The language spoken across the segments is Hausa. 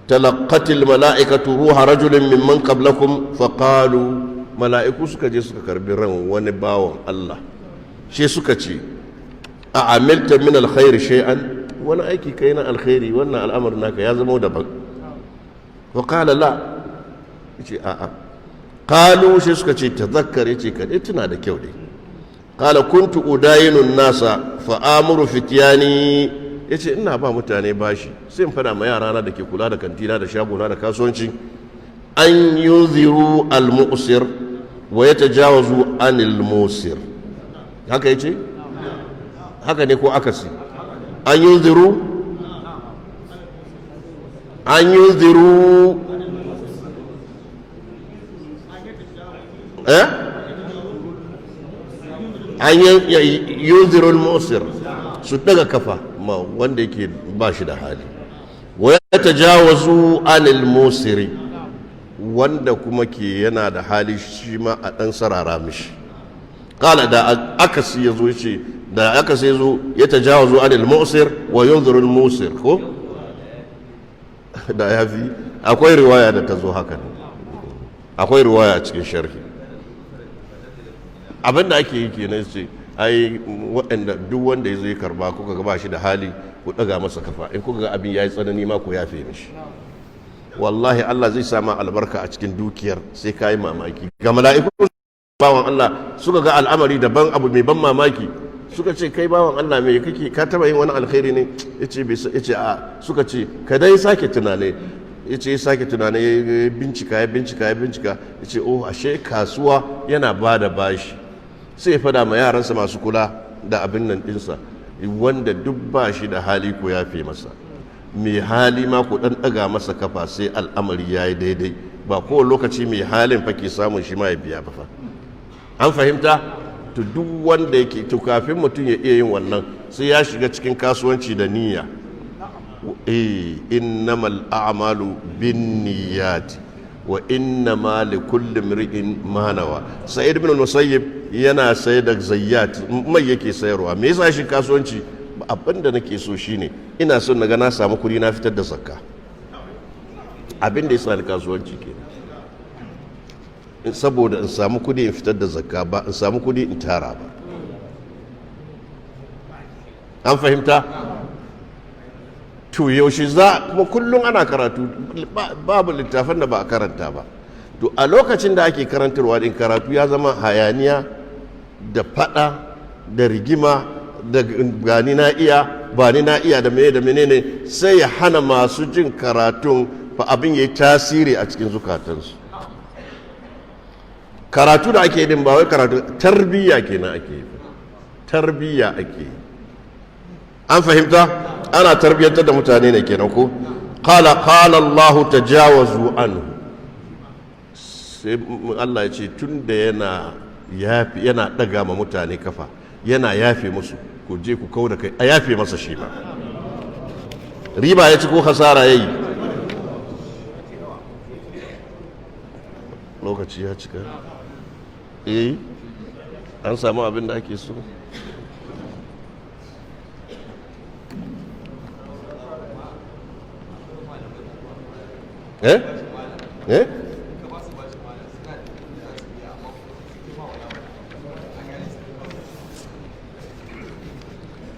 تلقت الملائكة روح رجل ممن قبلكم فقالوا ملائكة سكجي سكربران ونباو الله شيء سكجي أعملت من الخير شيئا وانا ايكي كينا الخير وانا الامر ناك يا زمو دبا وقال لا يجي قالوا شيء سكجي تذكر يجي كدي تنا da kyau dai قال كنت أداين الناس فآمر فتياني yace ina ba mutane bashi sai in fada ma yara na dake kula da kantina da shagona da kasuwanci an yunziru al-mu'sir wa yatajawazu anil musir haka yace haka ne ko akasi an yunziru an yunziru al-mu'sir su daga kafa ma wanda yake ba shi da hali wa ya tajawazu anil musiri wanda kuma ke yana da hali shi ma a dan sarara mishi kala da akasi yazo yace da akasi yazo ya tajawazu anil musir wa yunziru al musir ko da yafi akwai riwaya da ta zo haka akwai riwaya a cikin sharhi abinda ake yi kenan sai ai waɗanda duk wanda ya zo ya karba kuka ga ba shi da hali ku ɗaga masa kafa in kuka ga abin ya yi tsanani ma ku yafe mishi wallahi Allah zai sama albarka a cikin dukiyar sai ka yi mamaki ga mala'iku bawan Allah suka ga al'amari daban abu mai ban mamaki suka ce kai bawan Allah me kake ka taba yin wani alkhairi ne yace a suka ce ka dai sake tunane yace ya sake tunane ya bincika yace oh ashe kasuwa yana bada bashi sai ya fada ma yaransa masu kula da abin nan dinsa wanda duk ba shi da hali ko ya fi masa mai hali ma ku dan daga masa kafa sai al'amari yayi daidai ba kowane lokaci mai halin fa ke samun shi ma ya biya ba fa an fahimta to duk wanda yake to kafin mutum ya iya yin wannan sai ya shiga cikin kasuwanci da niyya innamal a'malu binniyati wa innama likulli imri'in ma nawa sa'id ibn al-musayyib yana sayar da zayyat mai yake sayarwa me yasa shi kasuwanci abinda nake so shine ina son naga na samu kudi na fitar da zakka abinda yasa ni kasuwanci kenan saboda in samu kudi in fitar da zakka ba in samu kudi in tara ba an fahimta to yaushe za kuma kullum ana karatu babu littafin da ba a karanta ba to a lokacin da ake karantarwa din karatu ya zama hayaniya da fada da rigima da gani na iya ba ni na iya da menene sai ya hana masu jin karatun fa abin yayi tasiri a cikin zukatansu karatu da ake din ba wai karatu tarbiyya kenan ake tarbiyya ake an fahimta ana tarbiyyantar da mutane ne kenan ko qala Allah tajawazu anhu sai Allah ya ce tunda yana daga ma mutane kafa yana yafe musu ku je ku kauda kai a yafe masa shi ba riba ya ci ko hasara yayi lokaci ya cika an samu abin da ake so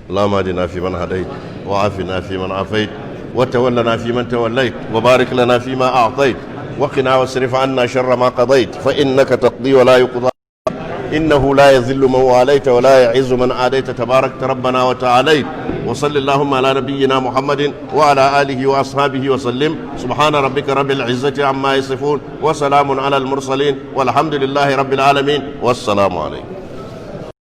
اللهم اهدنا فيمن هديت وعافنا فيمن عافيت وتولنا فيمن توليت وبارك لنا فيما أعطيت وقنا واصرف عنا شر ما قضيت فإنك تقضي ولا يقضى إنه لا يذل من واليت ولا يعز من عاديت تبارك ربنا وتعاليت وصل اللهم على نبينا محمد وعلى آله وأصحابه وسلم سبحان ربك رب العزة عما يصفون وسلام على المرسلين والحمد لله رب العالمين والسلام عليكم.